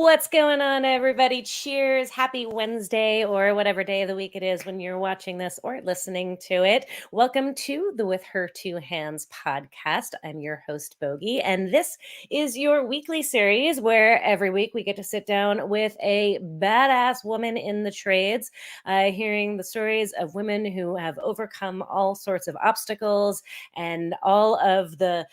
What's going on, everybody? Cheers. Happy Wednesday, or whatever day of the week it is when you're watching this or listening to it. Welcome to the With Her Two Hands podcast. I'm your host, Bogi, and this is your weekly series where every week we get to sit down with a badass woman in the trades, hearing the stories of women who have overcome all sorts of obstacles and all of the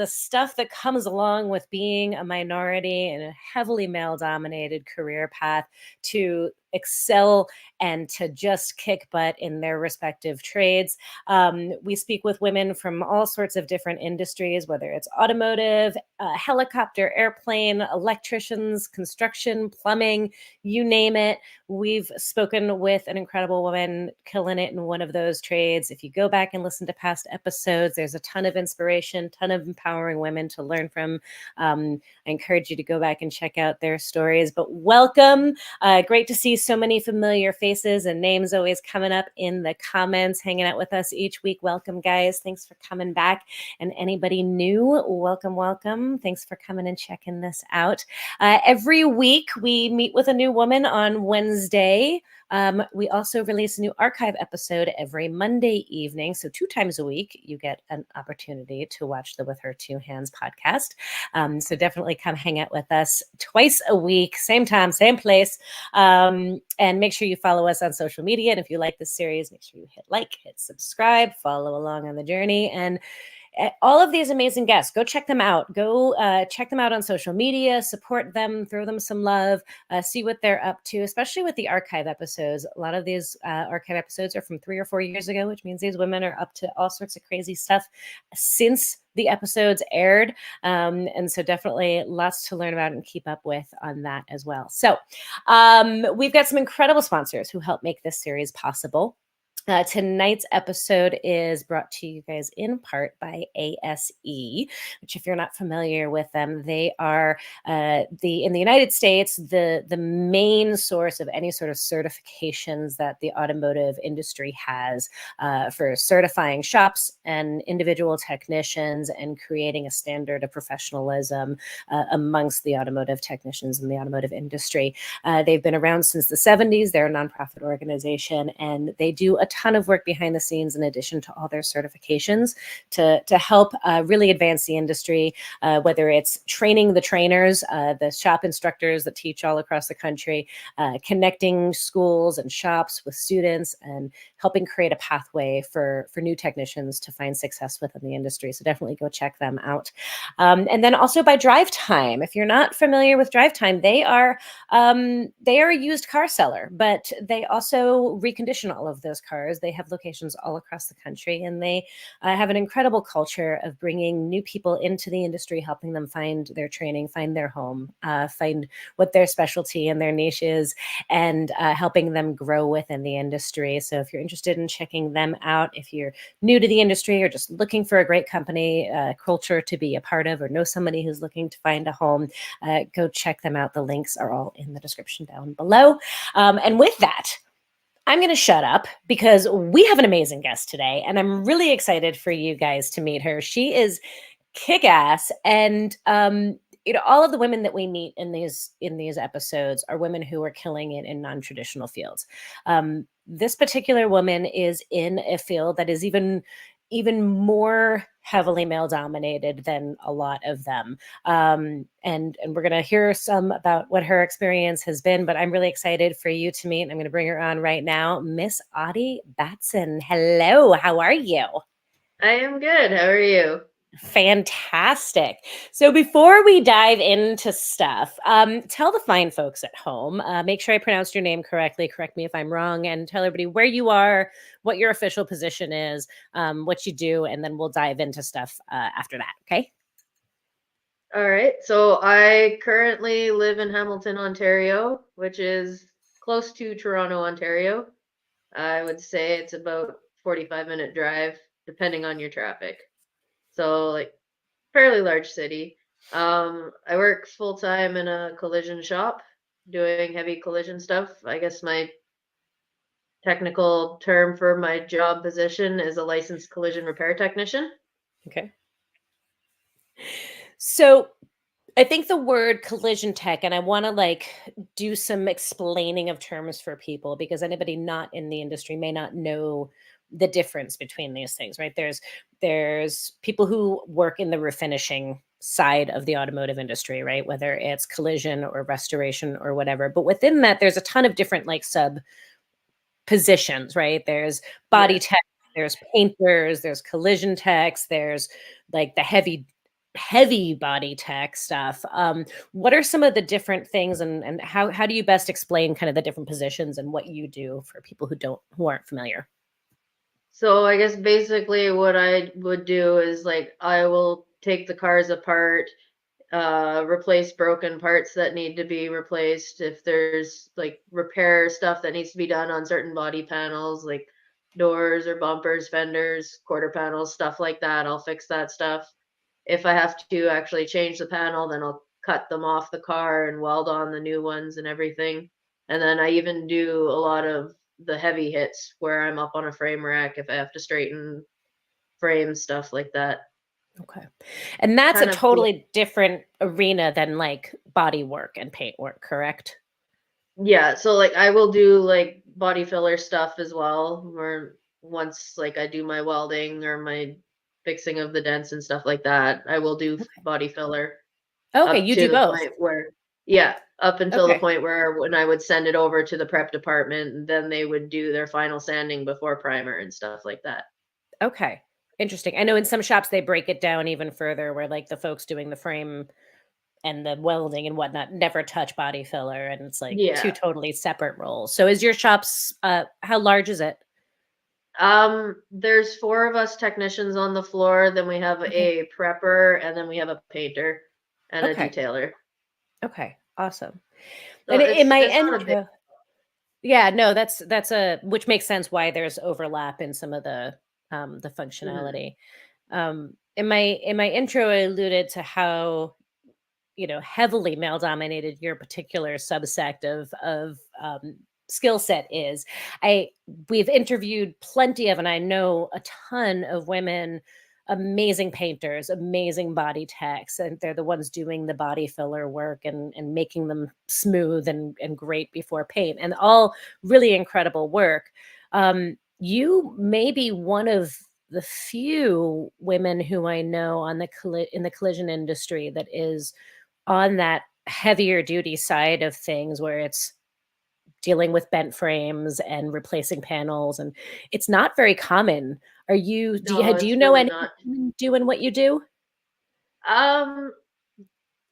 stuff that comes along with being a minority in a heavily male-dominated career path to excel and to just kick butt in their respective trades. We speak with women from all sorts of different industries, whether it's automotive, helicopter, airplane, electricians, construction, plumbing, you name it. We've spoken with an incredible woman killing it in one of those trades. If you go back and listen to past episodes, there's a ton of inspiration, ton of empowering women to learn from. I encourage you to go back and check out their stories. But welcome. Great to see so many familiar faces and names always coming up in the comments, hanging out with us each week. Welcome, guys. Thanks for coming back. And anybody new, welcome, welcome. Thanks for coming and checking this out. Every week, we meet with a new woman on Wednesday. We also release a new archive episode every Monday evening. So 2 times a week, you get an opportunity to watch the With Her Two Hands podcast. So definitely come hang out with us twice a week, same time, same place. And make sure you follow us on social media. And if you like this series, make sure you hit like, hit subscribe, follow along on the journey. And all of these amazing guests, go check them out. Go check them out on social media, support them, throw them some love, see what they're up to, especially with the archive episodes. A lot of these archive episodes are from 3 or 4 years ago, which means these women are up to all sorts of crazy stuff since the episodes aired. And so definitely lots to learn about and keep up with on that as well. So we've got some incredible sponsors who help make this series possible. Tonight's episode is brought to you guys in part by ASE, which, if you're not familiar with them, they are in the United States the main source of any sort of certifications that the automotive industry has for certifying shops and individual technicians and creating a standard of professionalism amongst the automotive technicians in the automotive industry. They've been around since the 70s. They're a nonprofit organization, and they do a ton of work behind the scenes in addition to all their certifications to help really advance the industry, whether it's training the trainers, the shop instructors that teach all across the country, connecting schools and shops with students, and helping create a pathway for new technicians to find success within the industry. So definitely go check them out. And then also by DriveTime. If you're not familiar with DriveTime, they are a used car seller, but they also recondition all of those cars. They have locations all across the country, and they have an incredible culture of bringing new people into the industry, helping them find their training, find their home, find what their specialty and their niche is, and helping them grow within the industry. So if you're interested in checking them out, if you're new to the industry or just looking for a great company culture to be a part of, or know somebody who's looking to find a home, go check them out. The links are all in the description down below. And with that, I'm going to shut up because we have an amazing guest today, and I'm really excited for you guys to meet her. She is kick-ass, and all of the women that we meet in these episodes are women who are killing it in non-traditional fields. This particular woman is in a field that is even more heavily male dominated than a lot of them. And we're going to hear some about what her experience has been, but I'm really excited for you to meet. I'm going to bring her on right now, Miss Audie Batson. Hello, how are you? I am good. How are you? Fantastic. So before we dive into stuff, tell the fine folks at home, make sure I pronounced your name correctly, correct me if I'm wrong, and tell everybody where you are, what your official position is, what you do, and then we'll dive into stuff after that, okay? All right. So I currently live in Hamilton, Ontario, which is close to Toronto, Ontario. I would say it's about 45-minute drive, depending on your traffic. So like fairly large city. I work full time in a collision shop doing heavy collision stuff. I guess my technical term for my job position is a licensed collision repair technician. Okay. So I think the word collision tech, and I want to like do some explaining of terms for people because anybody not in the industry may not know the difference between these things, right? There's people who work in the refinishing side of the automotive industry, right? Whether it's collision or restoration or whatever. But within that, there's a ton of different like sub positions, right? There's body Yes. tech, there's painters, there's collision techs, there's like the heavy body tech stuff. What are some of the different things, and how do you best explain kind of the different positions and what you do for people who aren't familiar? So I guess basically what I would do is like I will take the cars apart, replace broken parts that need to be replaced. If there's like repair stuff that needs to be done on certain body panels, like doors or bumpers, fenders, quarter panels, stuff like that, I'll fix that stuff. If I have to actually change the panel, then I'll cut them off the car and weld on the new ones and everything. And then I even do a lot of the heavy hits where I'm up on a frame rack if I have to straighten frames, stuff like that. Okay. And that's a Kind of like, totally different arena than like body work and paint work, correct? yeah, so like I will do like body filler stuff as well, where once like I do my welding or my fixing of the dents and stuff like that, I will do Okay. body filler. Okay, Up you to do the both. point where yeah, up until the Okay. point where when I would send it over to the prep department, then they would do their final sanding before primer and stuff like that. Okay. Interesting. I know in some shops they break it down even further where like the folks doing the frame and the welding and whatnot never touch body filler and it's like two Yeah. totally separate roles. So is your shop's how large is it? There's four of us technicians on the floor, then we have Okay. a prepper, and then we have a painter and a Okay. detailer. Okay. Awesome. So And in my it's not a big. intro, yeah, no, that's a which makes sense why there's overlap in some of the Mhm. functionality. In my intro, I alluded to how heavily male dominated your particular subsect of skill set is. I We've interviewed plenty of, and I know a ton of women, amazing painters, amazing body techs, and they're the ones doing the body filler work and making them smooth and great before paint, and all really incredible work. You may be one of the few women who I know on in the collision industry that is on that heavier duty side of things where it's dealing with bent frames and replacing panels, and it's not very common. No, Do you it's know really any not. women doing what you do? Um,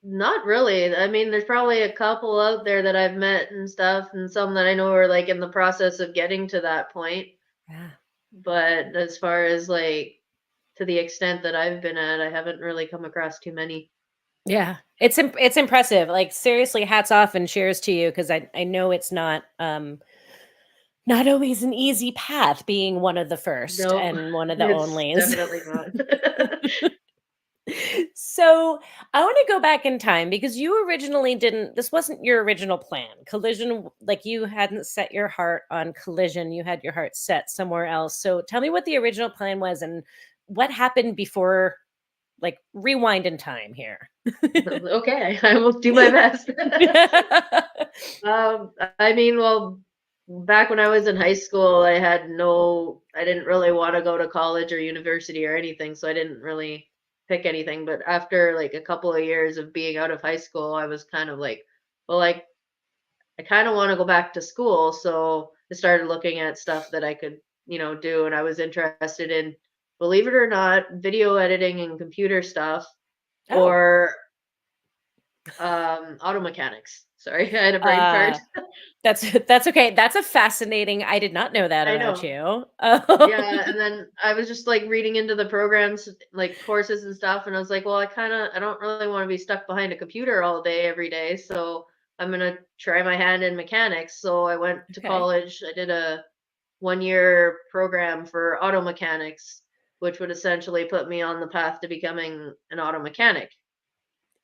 Not really. I mean, there's probably a couple out there that I've met and stuff, and some that I know are like in the process of getting to that point. Yeah. But as far as like to the extent that I've been at, I haven't really come across too many. Yeah. It's impressive. Like seriously, hats off and cheers to you because I know it's not always an easy path being one of the first No, and one of the it's onlys. definitely not. So I want to go back in time because you originally didn't, this wasn't your original plan. Collision, like you hadn't set your heart on collision, you had your heart set somewhere else. So tell me what the original plan was and what happened before, like rewind in time here. Okay, I will do my best. I mean, well, back when I was in high school, I didn't really want to go to college or university or anything, so I didn't really pick anything. But after like a couple of years of being out of high school, I was kind of like, well, like I kind of want to go back to school. So I started looking at stuff that I could, do. And I was interested in, believe it or not, video editing and computer stuff Oh, or auto mechanics. Sorry, I had a brain fart. uh, that's okay. That's a fascinating. I did not know that I about know. you. Yeah, and then I was just like reading into the programs, like courses and stuff, and I was like, well, I don't really want to be stuck behind a computer all day every day, so I'm gonna try my hand in mechanics. So I went to Okay. college. I did a 1 year program for auto mechanics, which would essentially put me on the path to becoming an auto mechanic.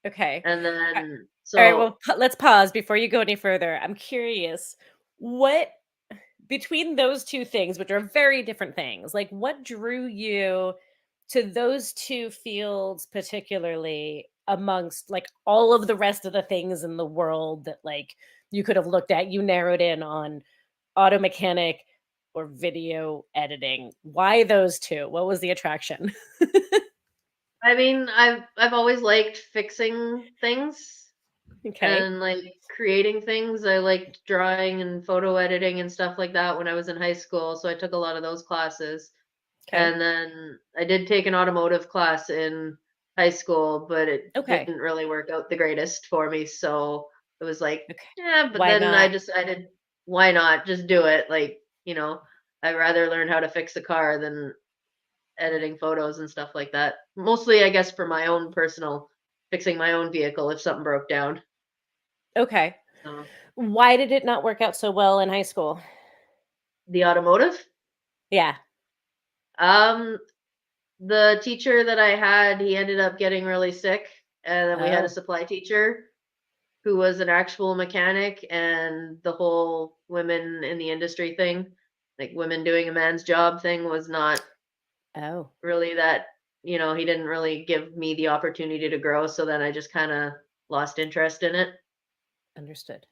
Okay. And A- then All right. Well, so let's pause before you go any further. I'm curious. What between those two things, which are very different things, like what drew you to those two fields particularly amongst like all of the rest of the things in the world that like you could have looked at, you narrowed in on auto mechanic or video editing. Why those two? What was the attraction? I mean, I've always liked fixing things Okay. and like creating things. I liked drawing and photo editing and stuff like that when I was in high school, so I took a lot of those classes. Okay. And then I did take an automotive class in high school, but it Okay. didn't really work out the greatest for me. So it was like, Okay. yeah, but Why then I not? decided, why not just do it? Like, I'd rather learn how to fix a car than Yeah. editing photos and stuff like that. Mostly, I guess, for my own personal fixing my own vehicle if something broke down. Okay. So Why did it not work out so well in high school? the automotive. Yeah. Um, the teacher that I had, he ended up getting really sick, and then we had a Oh. supply teacher who was an actual mechanic, and the whole women in the industry thing, like women doing a man's job thing, was not Oh. really that, he didn't really give me the opportunity to grow. So then I just kind of lost interest in it. Understood.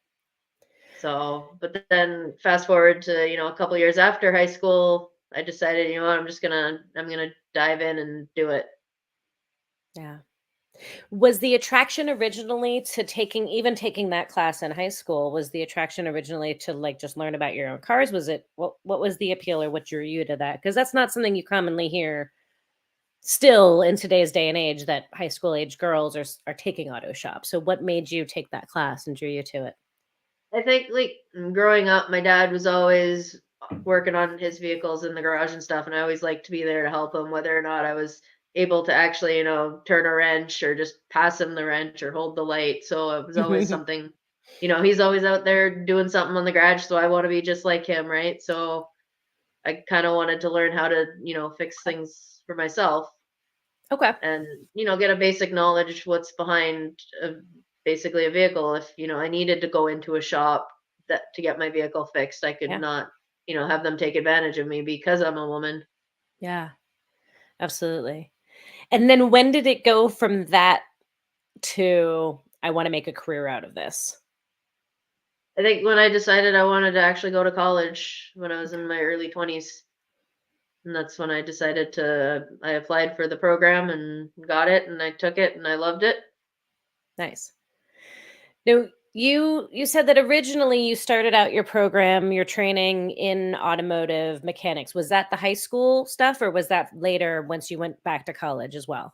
So, but then fast forward to, a couple years after high school, I decided, you know what, I'm going to dive in and do it. Yeah. Was the attraction originally to taking that class in high school, was the attraction originally to, like, just learn about your own cars? Was it what was the appeal or what drew you to that? Because that's not something you commonly hear still in today's day and age that high school age girls are taking auto shop. So what made you take that class and drew you to it? I think like growing up, my dad was always working on his vehicles in the garage and stuff, and I always liked to be there to help him, whether or not I was able to actually, turn a wrench or just pass him the wrench or hold the light. So it was always something, he's always out there doing something on the garage, so I want to be just like him, right? So I kind of wanted to learn how to, fix Okay. things for myself Okay. and get a basic knowledge what's behind basically a vehicle. If I needed to go into a shop that to get my vehicle fixed, I could Yeah. not have them take advantage of me because I'm a woman. Yeah. Absolutely. And then when did it go from that to I want to make a career out of this? I think when I decided I wanted to actually go to college when I was in my early 20s, and that's when I applied for the program and got it, and I took it and I loved it. Nice. Now, you said that originally you started out your program, your training in automotive mechanics. Was that the high school stuff, or was that later once you went back to college as well?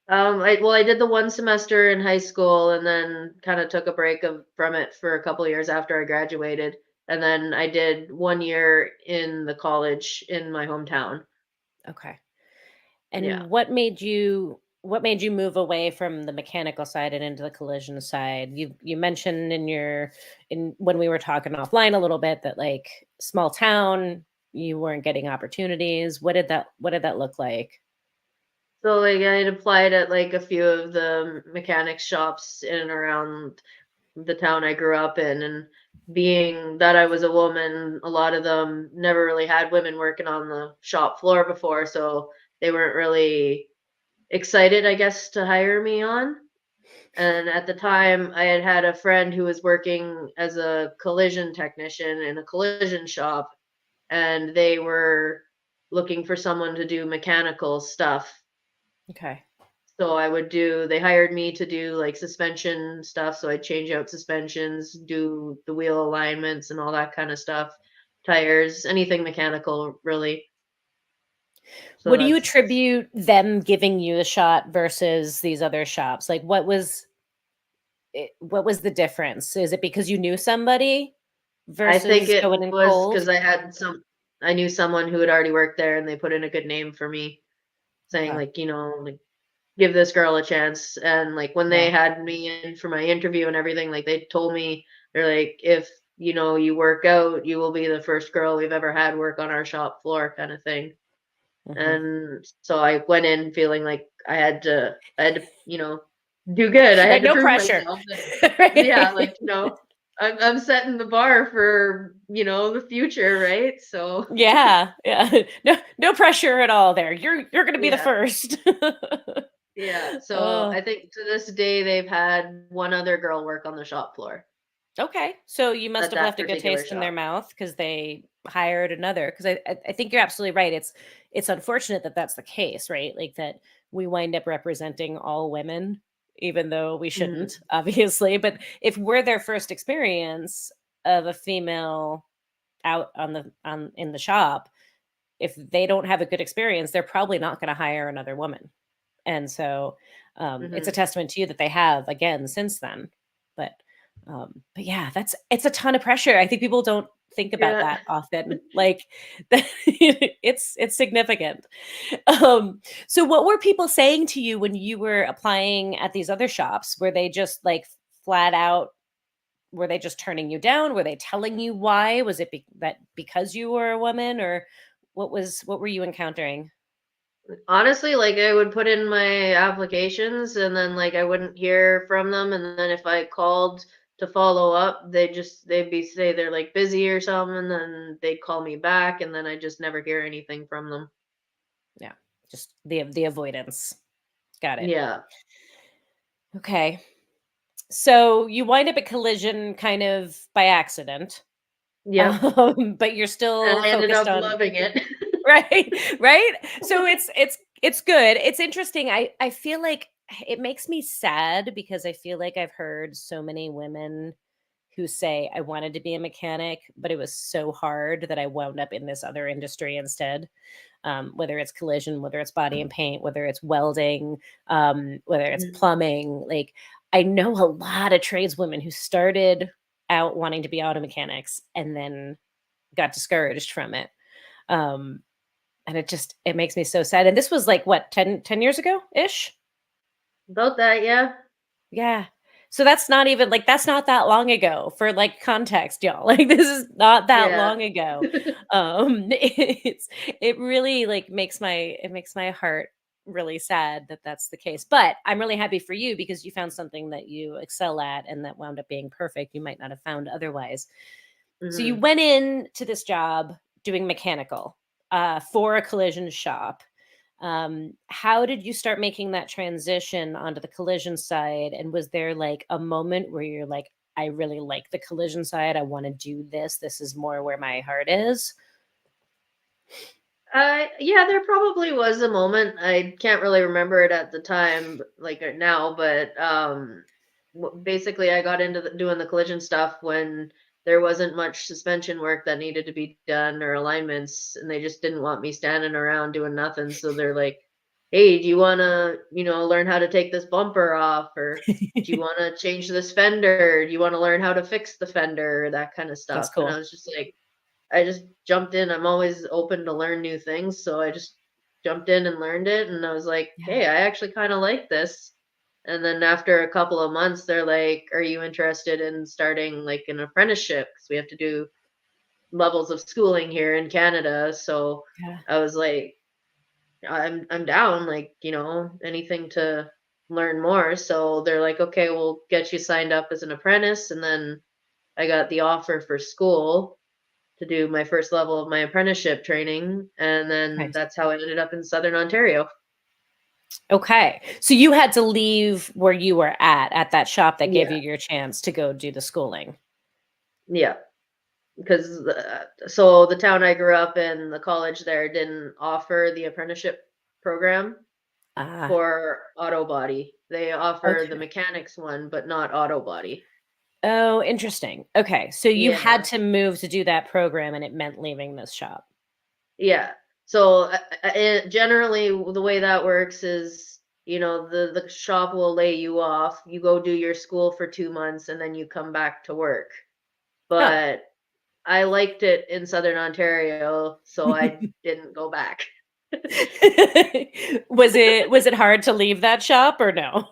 I did the one semester in high school and then kind of took a break from it for a couple of years after I graduated. And then I did 1 year in the college in my hometown. Okay. Yeah. And what made you move away from the mechanical side and into the collision side? You mentioned in when we were talking offline a little bit that like small town, you weren't getting opportunities. What did that look like? So like I had applied at like a few of the mechanics shops in and around the town I grew up in, and being that I was a woman, a lot of them never really had women working on the shop floor before, so they weren't really excited, I guess, to hire me on. And at the time, I had had a friend who was working as a collision technician in a collision shop, and they were looking for someone to do mechanical stuff. Okay. So they hired me to do like suspension stuff. So I'd change out suspensions, do the wheel alignments and all that kind of stuff, tires, anything mechanical, really. So What do you that's attribute them giving you the shot versus these other shops? Like what was the difference? Is it because you knew somebody I think versus it going in was cold? because I knew someone who had already worked there and they put in a good name for me, saying Okay. like, like give this girl a chance. And like when Yeah. they had me in for my interview and everything, like they told me, they're like, if you work out, you will be the first girl we've ever had work on our shop floor kind of thing. Mhm. And so I went in feeling like I had to, do good. I Right, had to no prove pressure. myself that, yeah, Right. like, I'm setting the bar for, the future, right? So Yeah, yeah. No pressure at all there. You're gonna be the yeah. first. Yeah, so Oh, I think to this day they've had one other girl work on the shop floor okay. So you must at have that left a good particular taste in their shop. mouth because they hired another. Because I think you're absolutely right. It's unfortunate that that's the case, right? Like that we wind up representing all women, even though we shouldn't, Mhm, obviously. But if we're their first experience of a female out on the on in the shop, if they don't have a good experience, they're probably not going to hire another woman. And so, it's a mhm. testament to you that they have again since then. But, but yeah, it's a ton of pressure. I think people don't think about Yeah. that often. Like, it's significant. So what were people saying to you when you were applying at these other shops? Were they just like flat out? Were they just turning you down? Were they telling you why? Was it that because you were a woman, or what were you encountering? Honestly, like, I would put in my applications and then, like, I wouldn't hear from them, and then if I called to follow up, they'd be say they're, like, busy or something, and then they'd call me back, and then I just never hear anything from them. Yeah, just the avoidance. Got it. Yeah. Okay. So you wind up at collision kind of by accident, Yep. but you're And still I ended focused up on loving it. right, right. So it's good. It's interesting. I feel like it makes me sad because I feel like I've heard so many women who say I wanted to be a mechanic, but it was so hard that I wound up in this other industry instead. Whether it's collision, whether it's body and paint, whether it's welding, whether it's Mhm. plumbing. Like I know a lot of tradeswomen who started out wanting to be auto mechanics and then got discouraged from it. Um, and it makes me so sad. And this was like what, 10 years ago ish? About that, yeah. Yeah. So that's not even like that's not that long ago for like context, y'all. Like this is not that Yeah. long ago. It really like makes my heart really sad that that's the case. But I'm really happy for you because you found something that you excel at and that wound up being perfect. You might not have found otherwise. So you Mhm. went in to this job doing mechanical for a collision shop. How did you start making that transition onto the collision side? And was there like a moment where you're like, I really like the collision side. I want to do this. This is more where my heart is. Yeah, there probably was a moment. I can't really remember it at the time, like now, but basically, I got into doing the collision stuff when there wasn't much suspension work that needed to be done or alignments, and they just didn't want me standing around doing nothing. So they're like, "Hey, do you want to, learn how to take this bumper off, or do you want to change this fender? Do you want to learn how to fix the fender?" That kind of That's stuff. And I cool. was just like, I just jumped in. I'm always open to learn new things, so I just jumped in and learned it, and I was like, Yeah. "Hey, I actually kind of like this." And then after a couple of months, they're like, "Are you interested in starting like an apprenticeship? Because we have to do levels of schooling here in Canada." So Yeah. I was like, I'm down, like, anything to learn more." So they're like, "Okay, we'll get you signed up as an apprentice." And then I got the offer for school to do my first level of my apprenticeship training, and then Nice. that's how I ended up in Southern Ontario. Okay. So you had to leave where you were at that shop that gave Yeah, you your chance to go do the schooling. yeah, because so the town I grew up in, the college there didn't offer the apprenticeship program Ah, for auto body. They offer the okay. mechanics one, but not auto body. Oh, interesting. Okay. So you had Yeah, to move to do that program and it meant leaving this shop. yeah. So generally, the way that works is, the shop will lay you off. You go do your school for 2 months, and then you come back to work. Oh. But I liked it in Southern Ontario, so I didn't go back. Was it hard to leave that shop or no?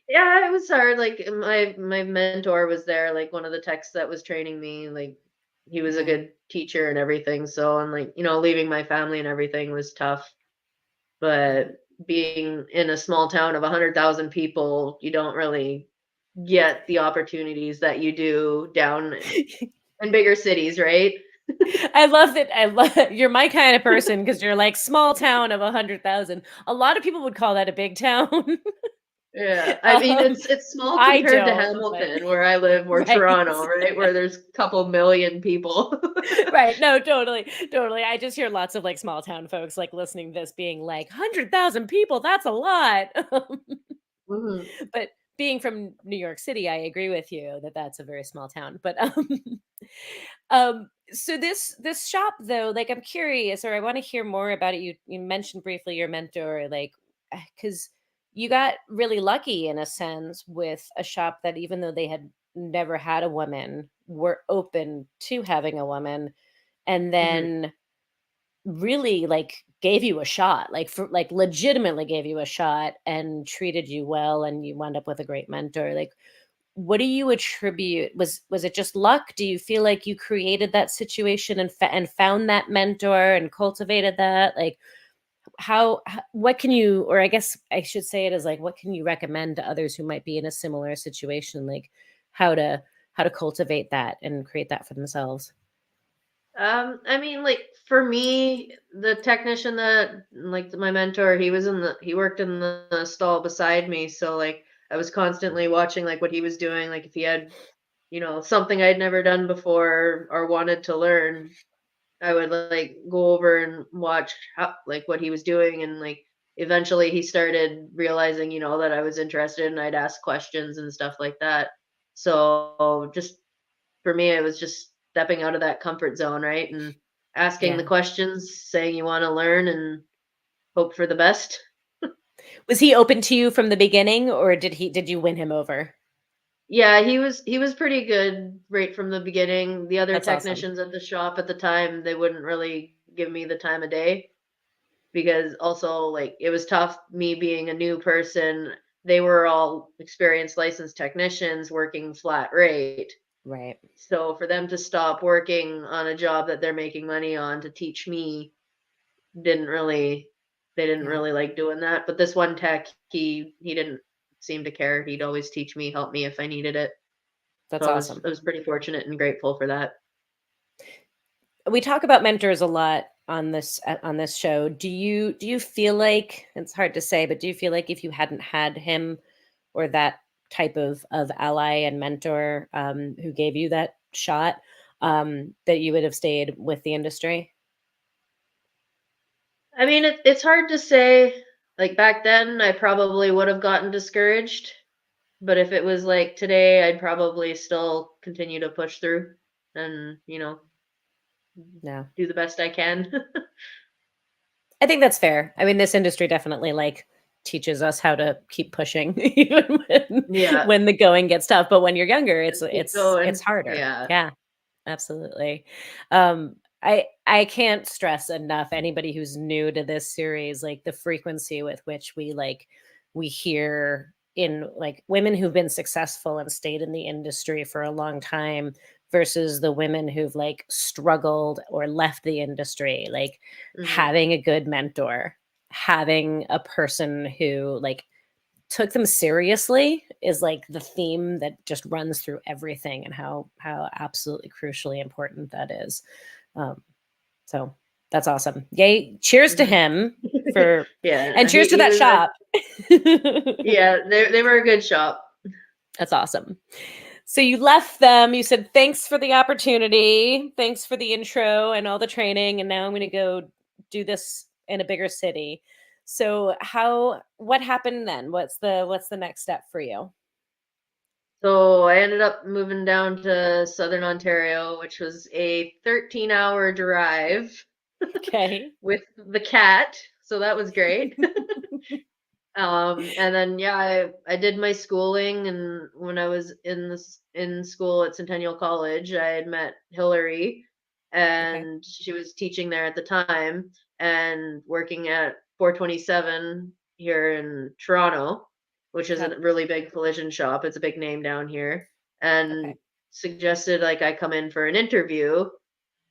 Yeah, it was hard. Like my mentor was there, like one of the techs that was training me, like he was a Yeah. good teacher and everything. So and like, leaving my family and everything was tough. But being in a small town of 100,000 people, you don't really get the opportunities that you do down in bigger cities, right? I love that. I love you're my kind of person because you're like small town of 100,000. A lot of people would call that a big town. Yeah, I mean, um, it's small I compared to don't, but Hamilton, where I live, or right. Toronto, right? Where there's a couple million people. Right. No, totally. Totally. I just hear lots of like small town folks like listening to this being like 100,000 people, that's a lot. Mhm, But being from New York City, I agree with you that that's a very small town. But so this shop though, like I'm curious, or I want to hear more about it. You mentioned briefly your mentor, like because you got really lucky in a sense with a shop that even though they had never had a woman, were open to having a woman, and mhm. then really like gave you a shot, like for like legitimately gave you a shot and treated you well, and you wound up with a great mentor. Like what do you attribute, was it just luck? Do you feel like you created that situation and and found that mentor and cultivated that? Like what can you, or I guess I should say it as like what can you recommend to others who might be in a similar situation, like how to cultivate that and create that for themselves? I mean, like for me, the technician that like my mentor, he worked in the stall beside me, so like I was constantly watching like what he was doing, like if he had, something I'd never done before or wanted to learn, I would like go over and watch how like what he was doing, and like eventually he started realizing, that I was interested, and I'd ask questions and stuff like that. So just for me, it was just stepping out of that comfort zone, right? And asking the Yeah. questions, saying you want to learn and hope for the best. Was he open to you from the beginning, or did you win him over? Yeah, he was pretty good right from the beginning. The other That's awesome. technicians at the shop at the time, they wouldn't really give me the time of day because also like it was tough me being a new person. They were all experienced licensed technicians working flat rate. Right. So for them to stop working on a job that they're making money on to teach me didn't really they didn't Yeah. really like doing that. But this one tech, he didn't seem to care. He'd always teach me, help me if I needed it. So That's I was awesome. I was pretty fortunate and grateful for that. We talk about mentors a lot on this show. Do you feel like, it's hard to say, but do you feel like if you hadn't had him or that type of ally and mentor who gave you that shot, that you would have stayed with the industry? I mean, it's hard to say. Like back then, I probably would have gotten discouraged. But if it was like today, I'd probably still continue to push through and, No. do the best I can. I think that's fair. I mean, this industry definitely like teaches us how to keep pushing even Yeah, when the going gets tough. But when you're younger, just keep it's going. harder. Yeah. Yeah, absolutely. I can't stress enough anybody who's new to this series, like the frequency with which we hear in like women who've been successful and stayed in the industry for a long time versus the women who've like struggled or left the industry, like Hmm. having a good mentor, having a person who like took them seriously is like the theme that just runs through everything, and how absolutely crucially important that is. Um, so that's awesome. Yay. Cheers to Hmm. him for, and Yeah, cheers to he that was a shop. yeah, they were a good shop. That's awesome. So you left them, you said, thanks for the opportunity. Thanks for the intro and all the training. And now I'm going to go do this in a bigger city. So what happened then? What's the next step for you? So I ended up moving down to Southern Ontario, which was a 13-hour drive Okay. with the cat. So that was great. And then yeah, I did my schooling, and when I was in school at Centennial College, I had met Hillary, Okay. and she was teaching there at the time and working at 427 here in Toronto, which is Okay. a really big collision shop. It's a big name down here, and Okay. suggested like I come in for an interview.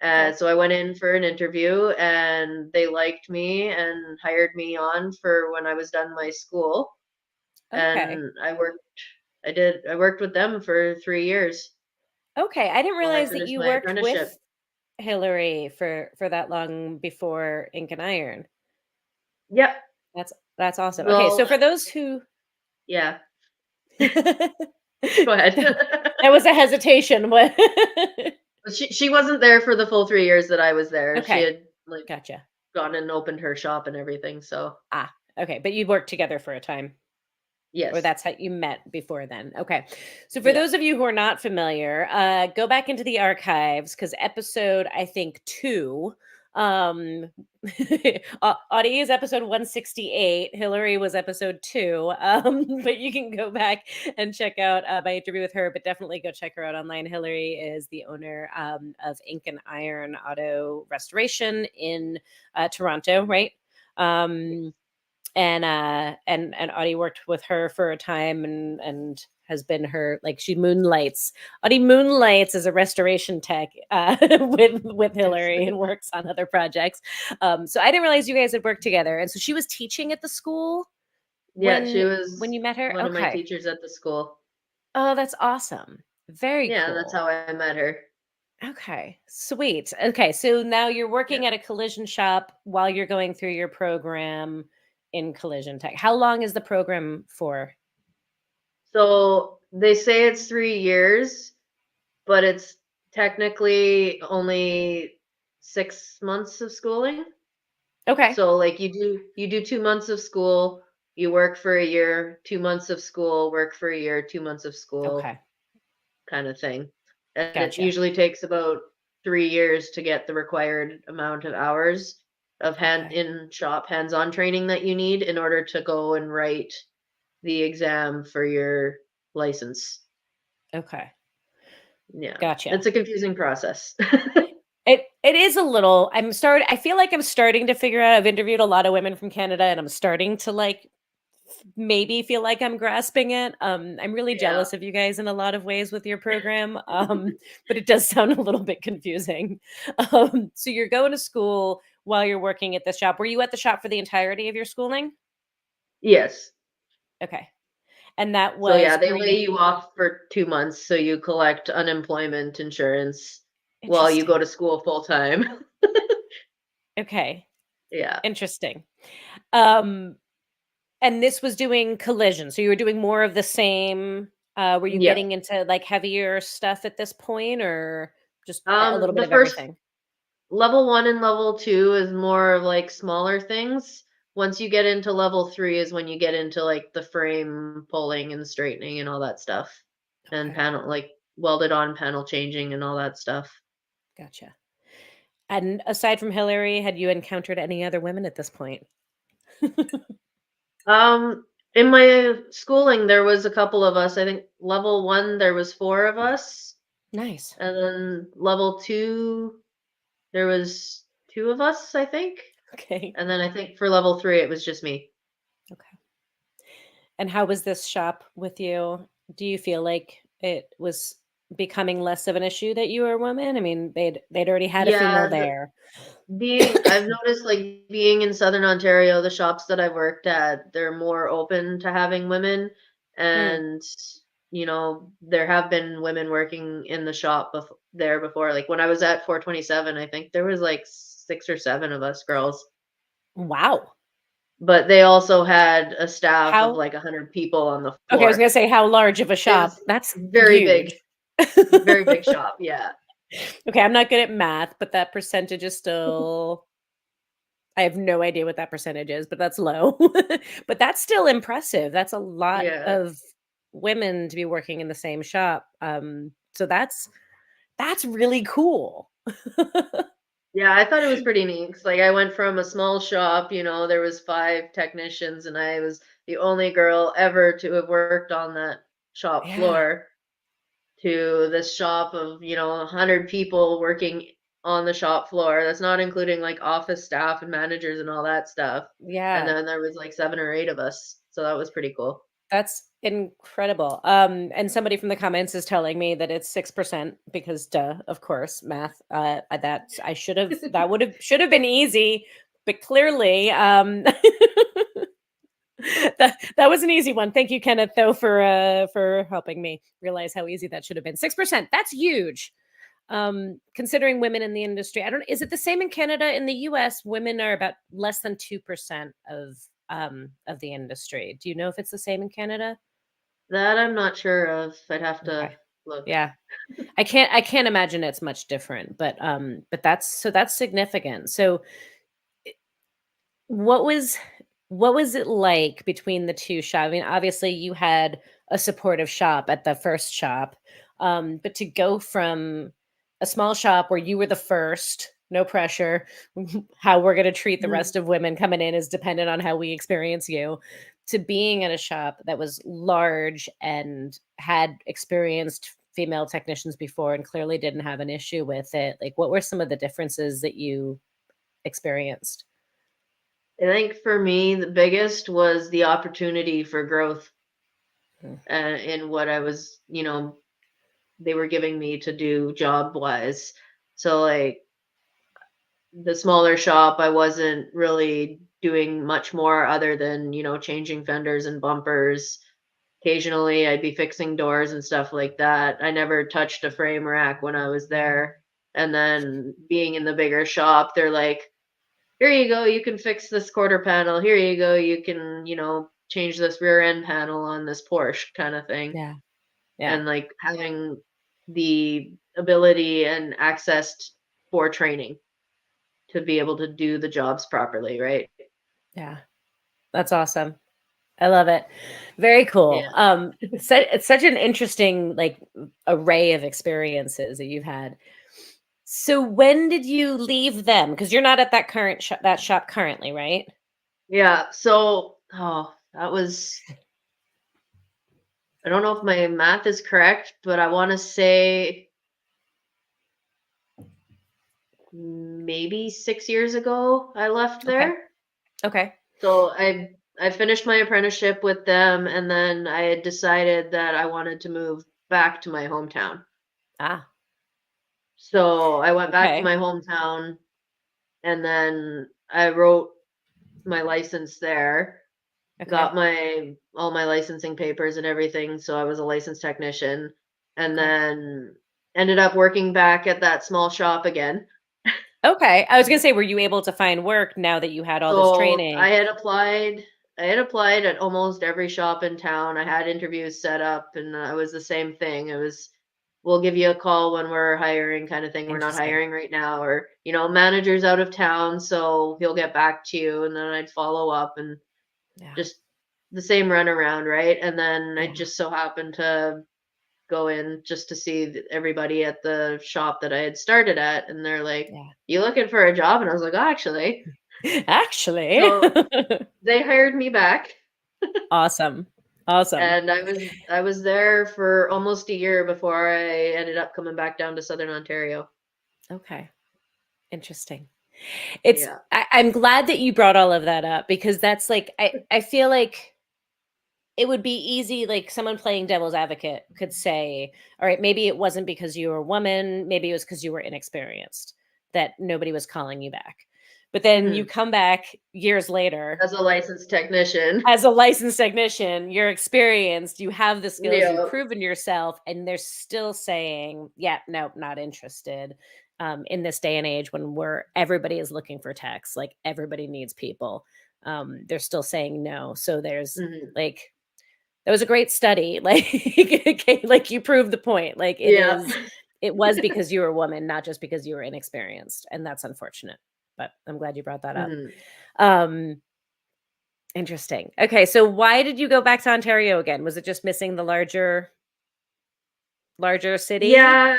Okay. So I went in for an interview, and they liked me and hired me on for when I was done my school. Okay. And I worked with them for 3 years Okay. I didn't while I realize that finished you my worked with apprenticeship. Hillary for that long before ink and iron. Yep. That's awesome. Okay, Well, so for those who yeah. that Go ahead. was a hesitation. What? She wasn't there for the full 3 years that I was there. She Okay, had, like, gotcha. gone and opened her shop and everything, so Ah, okay, but you worked together for a time. Or yes. that's how you met before then. Okay. So for Yeah. those of you who are not familiar, go back into the archives because episode, I think, two. Audie is episode 168. Hillary was episode two. But you can go back and check out my interview with her, but definitely go check her out online. Hillary is the owner of Ink and Iron Auto Restoration in Toronto, right? And Audie worked with her for a time and has been her like she moonlights. Audie moonlights as a restoration tech with Yes. Hillary and works on other projects. So I didn't realize you guys had worked together. And so she was teaching at the school Yeah, she when was you met her. one of my Okay. teachers at the school. Oh, that's awesome. Very Yeah, that's cool. how I met her. Okay, sweet. Okay, so now you're Yeah. working at a collision shop while you're going through your program in collision tech. How long is the program for? So, they say it's 3 years, but it's technically only 6 months of schooling. Okay. So, like, you do 2 months of school, you work for a year, 2 months of school, work for a year, 2 months of school, Okay. kinda thing. And it Gotcha. usually takes about 3 years to get the required amount of hours of hand Okay. in shop hands-on training that you need in order to go and write the exam for your license. Okay. Yeah. Gotcha. It's a confusing process. It is a little. I feel like I'm starting to figure out. I've interviewed a lot of women from Canada, and I'm starting to like maybe feel like I'm grasping it. I'm really Yeah. jealous of you guys in a lot of ways with your program. But it does sound a little bit confusing. So you're going to school while you're working at the shop. Were you at the shop for the entirety of your schooling? Yes. Okay. And that So, yeah, was they were lay you you off for 2 months so you collect unemployment insurance while you go interesting. to school full time. Okay. Yeah. Interesting. Um And this was doing collision, so you were doing more of the same. Were you Yes. getting into, like, heavier stuff at this point or just a little bit The of first everything? level 1 and level 2 is more of, like, smaller things. Once you get into level 3 is when you get into, like, the frame pulling and straightening and all that stuff, and Okay, panel like, welded on panel changing and all that stuff. gotcha. And aside from Hillary, had you encountered any other women at this point? In my schooling, there was a couple of us. I think level 1, there was 4 of us, Nice. and then level 2, there was 2 of us, I think, Okay, and then I think for level 3, it was just me. okay. And how was this shop with you? Do you feel like it was becoming less of an issue that you were a woman? I mean, they'd already had a female Yeah, there. I've noticed, like, being in Southern Ontario, the shops that I've worked at, they're more open to having women, Mm, and, there have been women working in the shop there before. Like, when I was at 427, I think there was, like, 6 or 7 of us girls, wow. but they also had a staff of, How like, 100 people on the Okay, I was floor. gonna say how large of a It shop. was That's very huge. big shop, yeah. Okay, I'm not good at math, but that percentage is still I have no idea what that percentage is, but that's low. But that's still impressive. That's a lot Yeah. of women to be working in the same shop. So that's really cool. Yeah, I thought it was pretty neat 'cause, like, I went from a small shop, there was 5 technicians, and I was the only girl ever to have worked on that shop Yeah. floor, to this shop of, 100 people working on the shop floor. That's not including, like, office staff and managers and all that stuff. And Yeah. then there was, like, 7 or 8 of us, so that was pretty cool. That's incredible. And somebody from the comments is telling me that it's 6% because duh, of course, math. That I should have been easy, but clearly, that was an easy one. Thank you, Kenneth, though, for helping me realize how easy that should have been. 6%. That's huge. considering women in the industry. I don't. Is it the same in Canada? In the U.S., women are about less than 2% of the industry. Do you know if it's the same in Canada? That I'm not sure of. I'd have to Okay. look. Yeah. I can't imagine it's much different, but that's significant. So what was what was it like between the 2 shops? I mean, obviously, you had a supportive shop at the first shop, but to go from a small shop where you were the first, no pressure, how we're gonna treat the Mhm. rest of women coming in is dependent on how we experience you, to being at a shop that was large and had experienced female technicians before and clearly didn't have an issue with it. Like, what were some of the differences that you experienced? I think for me, the biggest was the opportunity for growth Mm, in what I was, they were giving me to do job wise. So, like, the smaller shop, I wasn't really doing much more other than, changing fenders and bumpers. Occasionally, I'd be fixing doors and stuff like that. I never touched a frame rack when I was there. And then being in the bigger shop, they're like, here you go, you can fix this quarter panel. Here you go, you can, change this rear end panel on this Porsche kind of thing. yeah, yeah, And like having the ability and access for training to be able to do the jobs properly, right? yeah. That's awesome. I love it. Very Yeah. cool. It's such an interesting, like, array of experiences that you've had. So when did you leave them? Because you're not at that shop currently, right? Yeah. So, oh, that was, I don't know if my math is correct, but I want to say maybe 6 years ago I left Okay. there. Okay. So I finished my apprenticeship with them, and then I had decided that I wanted to move back to my hometown. Ah, So I went back to okay. my hometown, and then I wrote my license there, got Okay. my all my licensing papers and everything, so I was a licensed technician, and Okay. then ended up working back at that small shop again. Okay. I was gonna say, were you able to find work now that you had all this So training? I had applied at almost every shop in town. I had interviews set up, and it was the same thing. It was, we'll give you a call when we're hiring, kind of thing. We're not Interesting. hiring right now, or, manager's out of town, so he'll get back to you. And then I'd follow up and Yeah. just the same runaround, right? And then I Yeah. just so happened to go in just to see everybody at the shop that I had started at. And they're like, Yeah. you looking for a job? And I was like, oh, actually. Actually. So they hired me back, Awesome. Awesome. and I was there for almost a year before I ended up coming back down to Southern Ontario. Okay. Interesting. Yeah. I'm glad that you brought all of that up because that's like I feel like it would be easy, like someone playing devil's advocate could say, all right, maybe it wasn't because you were a woman, maybe it was because you were inexperienced, that nobody was calling you back. But then you Mhm. come back years later As a licensed technician. as a licensed technician, you're experienced, you have the skills, you've Yeah. proven yourself, and they're still saying, "Yeah, nope, not interested." In this day and age, when everybody is looking for techs, like everybody needs people, they're still saying no. So there's Mhm. like that was a great study, like okay, like you proved the point. Like Yeah. it was because you were a woman, not just because you were inexperienced, and that's unfortunate. But I'm glad you brought that up. Mhm. Um, Interesting. Okay, so why did you go back to Ontario again? Was it just missing the larger city? Yeah,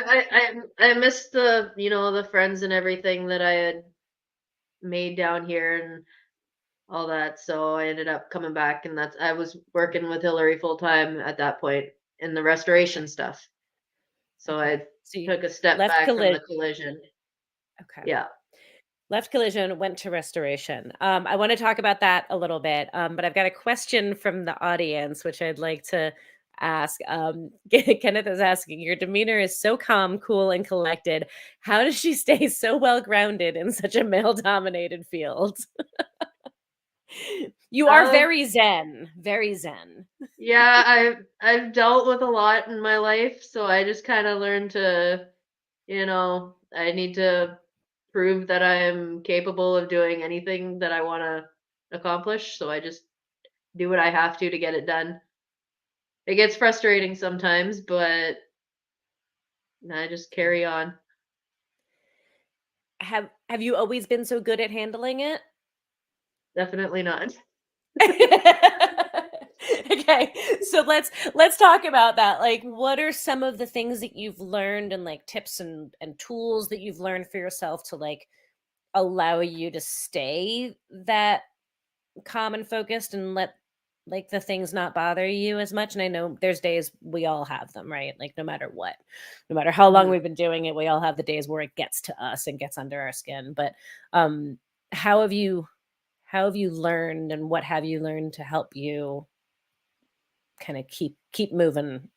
I missed the friends and everything that I had made down here and all that. So I ended up coming back, and I was working with Hillary full time at that point in the restoration Okay, stuff. So okay. I So you took a step left back from collision. the collision. Okay. Yeah. Left collision, went to restoration. I want to talk about that a little bit, but I've got a question from the audience, which I'd like to ask. Kenneth is asking, your demeanor is so calm, cool, and collected. How does she stay so well grounded in such a male dominated field? You are Uh, very zen, very zen. yeah, I've dealt with a lot in my life, so I just kind of learned to, I need to prove that I am capable of doing anything that I want to accomplish. So I just do what I have to get it done. It gets frustrating sometimes, but I just carry on. Have you always been so good at handling it? Definitely not. Okay, so let's talk about that. Like, what are some of the things that you've learned and like tips and tools that you've learned for yourself to like allow you to stay that calm and focused and let like the things not bother you as much? And I know there's days we all have them, right? Like no matter what, no matter how long Mhm. we've been doing it, we all have the days where it gets to us and gets under our skin. But um how have you how have you learned and what have you learned to help you kind of keep moving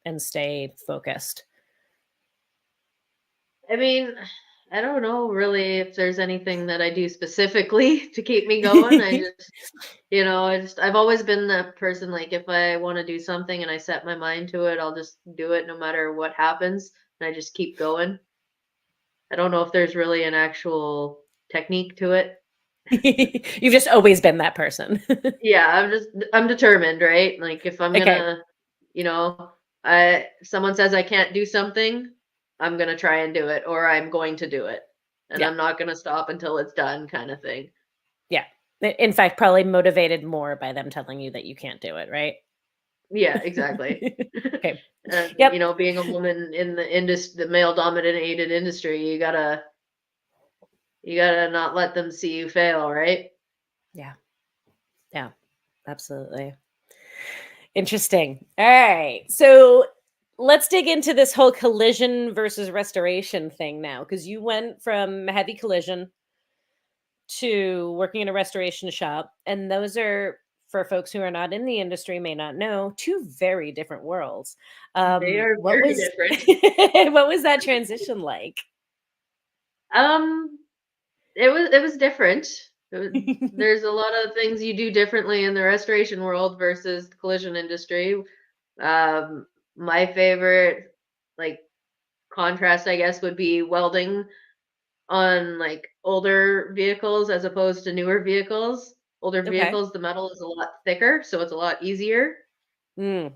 and stay focused? I mean, I don't know really if there's anything that I do specifically to keep me going. I've always been that person, like, if I want to do something and I set my mind to it, I'll just do it no matter what happens. And I just keep going. I don't know if there's really an actual technique to it. You've just always been that person. Yeah, I'm determined, right? Like if I'm Okay. gonna, you know, I someone says I can't do something, I'm gonna try and do it, or I'm going to do it. And Yeah. I'm not gonna stop until it's done, kind of thing. Yeah. In fact, probably motivated more by them telling you that you can't do it, right? Yeah, exactly. Okay. And Yep. being a woman in the male dominated industry, you gotta not let them see you fail, right? Yeah. Yeah. Absolutely. Interesting. All right. So let's dig into this whole collision versus restoration thing now, because you went from heavy collision to working in a restoration shop. And those are, for folks who are not in the industry, may not know, two very different worlds. They are What very was different. what was that transition like? Um, it was different. There's a lot of things you do differently in the restoration world versus the collision industry. Um, my favorite like contrast, I guess, would be welding on like older vehicles as opposed to newer vehicles. Older Okay. vehicles, the metal is a lot thicker, so it's a lot easier. Mm.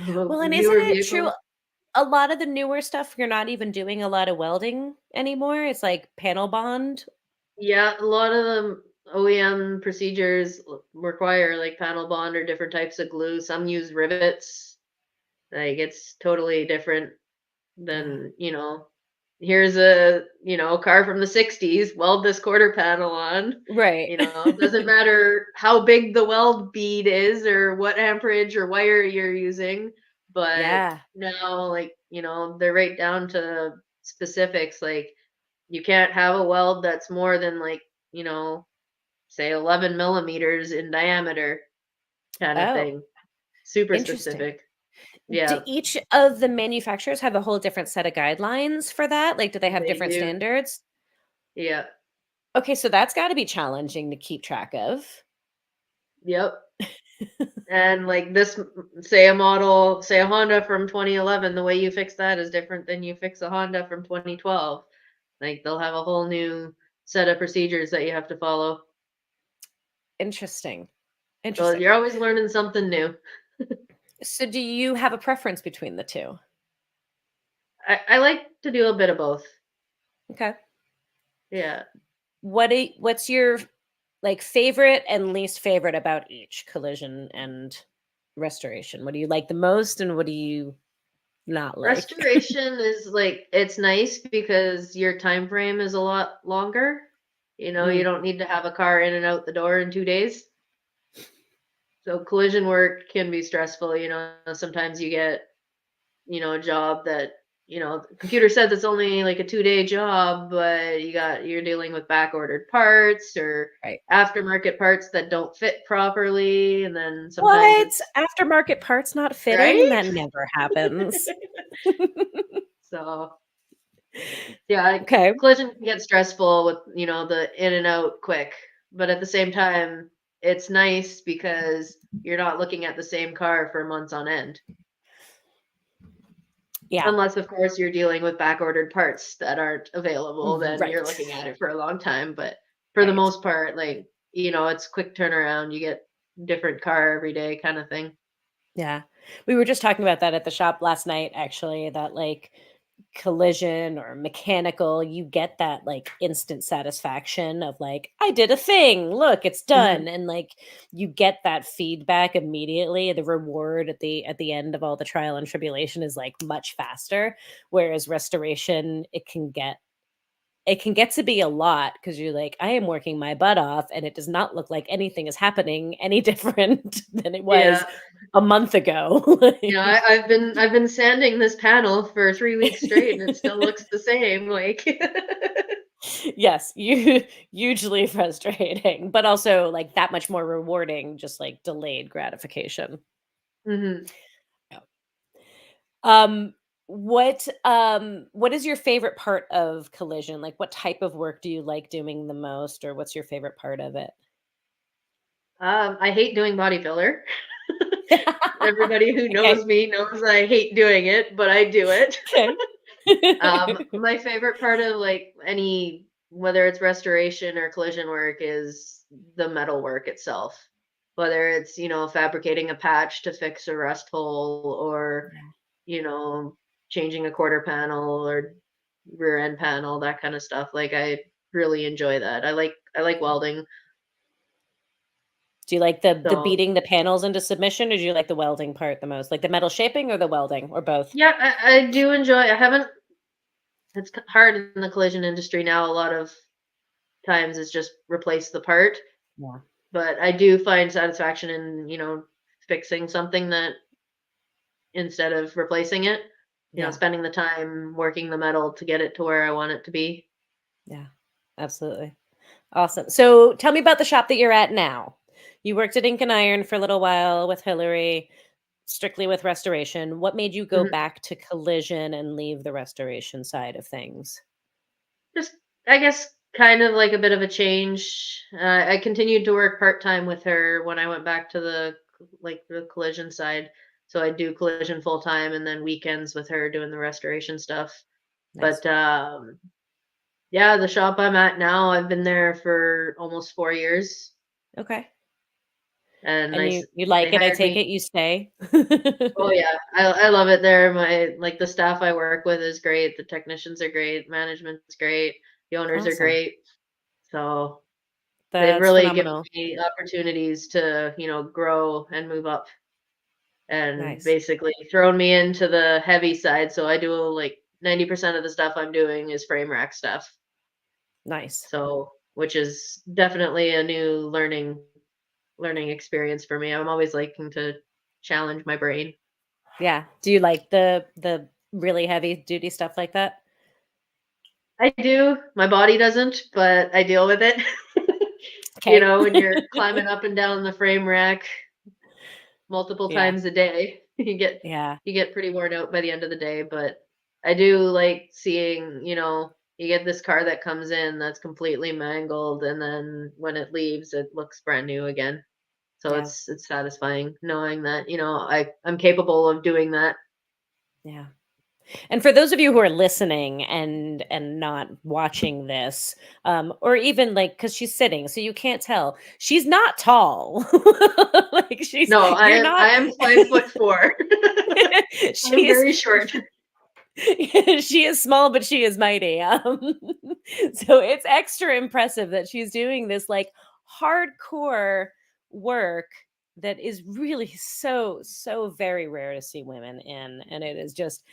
Well, and isn't Newer it true? vehicles, A lot of the newer stuff, you're not even doing a lot of welding anymore. It's like panel bond. yeah, a lot of the OEM procedures require like panel bond or different types of glue. Some use rivets. Like it's totally different Yeah. than, here's a, car from the 60s, weld this quarter panel on. Right. It doesn't matter how big the weld bead is or what amperage or wire you're using, but Yeah. now like, they're right down to specifics. Like you can't have a weld that's more than like, you know, say 11 millimeters in diameter kind of Oh, thing. Super interesting. specific. Do Yeah, each of the manufacturers have a whole different set of guidelines for that? Like, do they have they different do. standards? Yeah. Okay, so that's got to be challenging to keep track of. Yep. And like this, say a Honda from 2011, the way you fix that is different than you fix a Honda from 2012. Like they'll have a whole new set of procedures that you have to follow. Interesting. So Interesting. you're always learning something new. So, do you have a preference between the two? I like to do a bit of both. Okay. Yeah. What's your like favorite and least favorite about each collision and restoration? What do you like the most and what do you not like? Restoration is like it's nice because your time frame is a lot longer. You Mm, don't need to have a car in and out the door in 2 days. So collision work can be stressful. Sometimes you get a job that the computer says it's only like a 2-day job, but you're dealing with back ordered parts or right. aftermarket parts that don't fit properly, and then sometimes What? it's Aftermarket parts not fitting? right. That never happens. So yeah, Okay. collision can get stressful with the in and out quick, but at the same time, it's nice because you're not looking at the same car for months on end. Yeah, Unless, of course, you're dealing with back ordered parts that aren't available, then you're right. looking at it for a long time. But for the Right. most part, like, it's quick turnaround. You get different car every day kind of thing. Yeah. We were just talking about that at the shop last night, actually, that like collision or mechanical, you get that like instant satisfaction of like, I did a thing, look, it's Hmm. done. And like you get that feedback immediately. The reward at the end of all the trial and tribulation is like much faster. Whereas restoration, it can get to be a lot because you're like, I am working my butt off and it does not look like anything is happening any different than it was Yeah. a month ago. I've been sanding this panel for 3 weeks straight and it still looks the same. Like, Yes, you hugely frustrating, but also like that much more rewarding, just like delayed gratification. hmm. Yeah. Um, what is your favorite part of collision? Like what type of work do you like doing the most, or what's your favorite part of it? I hate doing body filler. Everybody who Okay. knows me knows I hate doing it, but I do it. Okay. My favorite part of like any whether it's restoration or collision work is the metal work itself. Whether it's, fabricating a patch to fix a rust hole or, Yeah. you know, changing a quarter panel or rear end panel, that kind of stuff. Like I really enjoy that. I like welding. Do you like the So beating the panels into submission, or do you like the welding part the most? Like the metal shaping or the welding, or both? yeah, I do enjoy. I haven't. It's hard in the collision industry now. A lot of times it's just replace the part, Yeah. but I do find satisfaction in, fixing something that instead of replacing it, Yeah. spending the time working the metal to get it to where I want it to be. Yeah. Absolutely. Awesome. So tell me about the shop that you're at now. You worked at Ink and Iron for a little while with Hillary, strictly with restoration. What made you go Mhm. back to collision and leave the restoration side of things? Just, I guess, kind of like a bit of a change. I continued to work part time with her when I went back to the collision side. So I do collision full time and then weekends with her doing the restoration stuff. Nice. But yeah, the shop I'm at now, I've been there for almost 4 years, Okay. and And you they like it, I hired take me. it, you stay? Oh yeah, I love it there. The staff I work with is great. The technicians are great. Management's great. The owners are Awesome. great. So they've That's really given phenomenal. me opportunities to, grow and move up, and Nice. basically thrown me into the heavy side. So I do like 90% of the stuff I'm doing is frame rack stuff. Nice. So which is definitely a new learning experience for me. I'm always liking to challenge my brain. Yeah. Do you like the really heavy duty stuff like that? I do. My body doesn't, but I deal with it. Okay. When you're climbing up and down the frame rack multiple Yeah. times a day, you get Yeah. you get pretty worn out by the end of the day, but I do like seeing, you get this car that comes in that's completely mangled and then when it leaves it looks brand new again. So Yeah. it's satisfying knowing that, I'm capable of doing that. Yeah. And for those of you who are listening and not watching this, or even like because she's sitting, so you can't tell, she's not tall. Like No, I you're am not. I am 5'4". I'm She's very short. she is small, but she is mighty. So it's extra impressive that she's doing this like hardcore work that is really so very rare to see women in, and it is just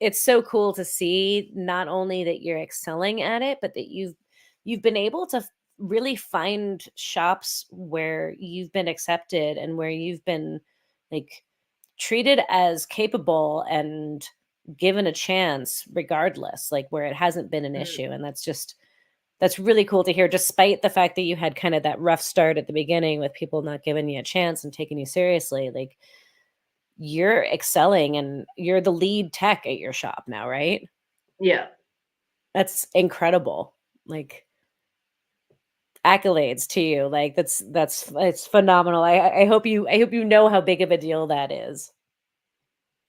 it's so cool to see not only that you're excelling at it, but that you've been able to really find shops where you've been accepted and where you've been like treated as capable and given a chance regardless, like where it hasn't been an Mhm. issue. And that's really cool to hear, despite the fact that you had kind of that rough start at the beginning with people not giving you a chance and taking you seriously. Like you're excelling and you're the lead tech at your shop now, right? Yeah. That's incredible. Like accolades to you. Like that's it's phenomenal. I hope you know how big of a deal that is.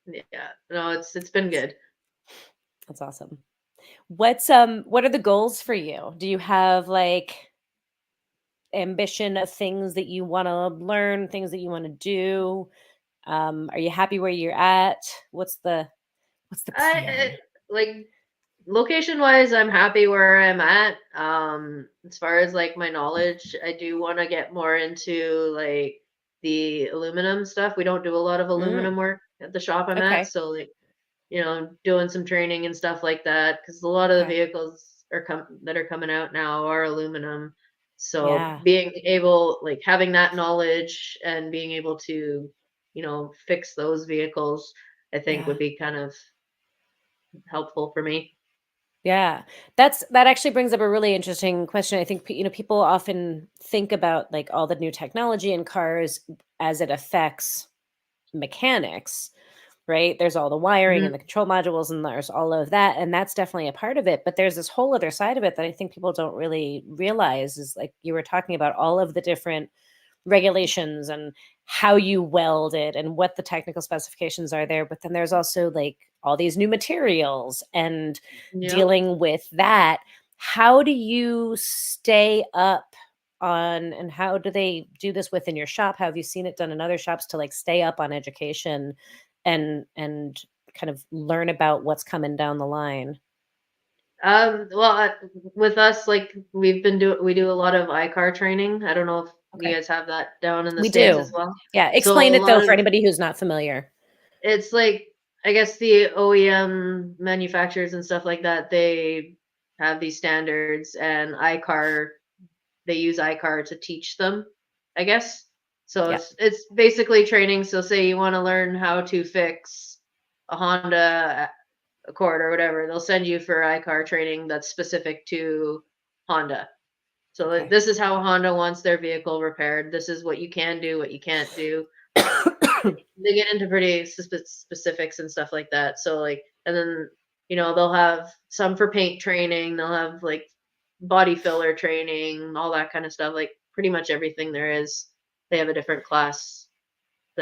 Yeah. No, it's been good. That's awesome. What are the goals for you? Do you have like ambition of things that you want to learn, things that you want to do? Are you happy where you're at? What's the I plan? like location wise, I'm happy where I'm at. As far as like my knowledge, I do want to get more into like the aluminum stuff. We don't do a lot of Mm, aluminum work at the shop I'm at, okay. so like doing some training and stuff like that because a lot of the Okay. vehicles that are coming out now are aluminum. So Yeah. being able, like having that knowledge and being able to, fix those vehicles, I think Yeah. would be kind of helpful for me. Yeah. That actually brings up a really interesting question. I think people often think about like all the new technology in cars as it affects mechanics, right? There's all the wiring and Hmm. the control modules and there's all of that, and that's definitely a part of it, but there's this whole other side of it that I think people don't really realize is like you were talking about all of the different regulations and how you weld it and what the technical specifications are there. But then there's also like all these new materials and Yep. dealing with that. How do you stay up on, and how do they do this within your shop? How have you seen it done in other shops to like stay up on education and kind of learn about what's coming down the line? Well, with us, like we do a lot of iCar training. I don't know if you Okay. guys have that down in the We States do. as well. Yeah. So a Explain it lot though for of anybody who's not familiar. it's like, I guess the OEM manufacturers and stuff like that, they have these standards, and iCar, they use iCar to teach them, I guess. So Yeah. it's basically training. So say you want to learn how to fix a Honda Accord or whatever, they'll send you for iCar training that's specific to Honda. So like, Okay. this is how Honda wants their vehicle repaired. This is what you can do, what you can't do. They get into pretty specifics and stuff like that. So like, and then they'll have some for paint training. They'll have like body filler training, all that kind of stuff. Like pretty much everything there is. They have a different class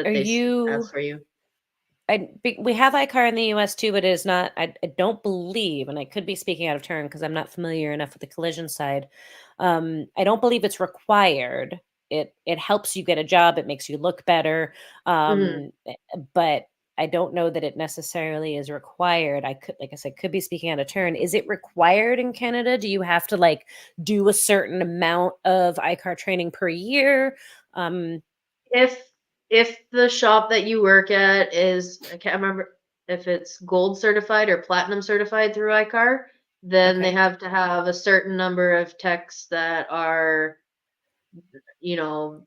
Are that have you for you. we have iCar in the US too, but it is not, I don't believe, and I could be speaking out of turn because I'm not familiar enough with the collision side. I don't believe it's required. It helps you get a job, it makes you look better. Hmm. But I don't know that it necessarily is required. I could, like I said, could be speaking out of turn. Is it required in Canada? Do you have to like do a certain amount of iCar training per year? Um, If the shop that you work at is, I can't remember if it's gold certified or platinum certified through iCar, then they okay, have to have a certain number of techs that are, you know,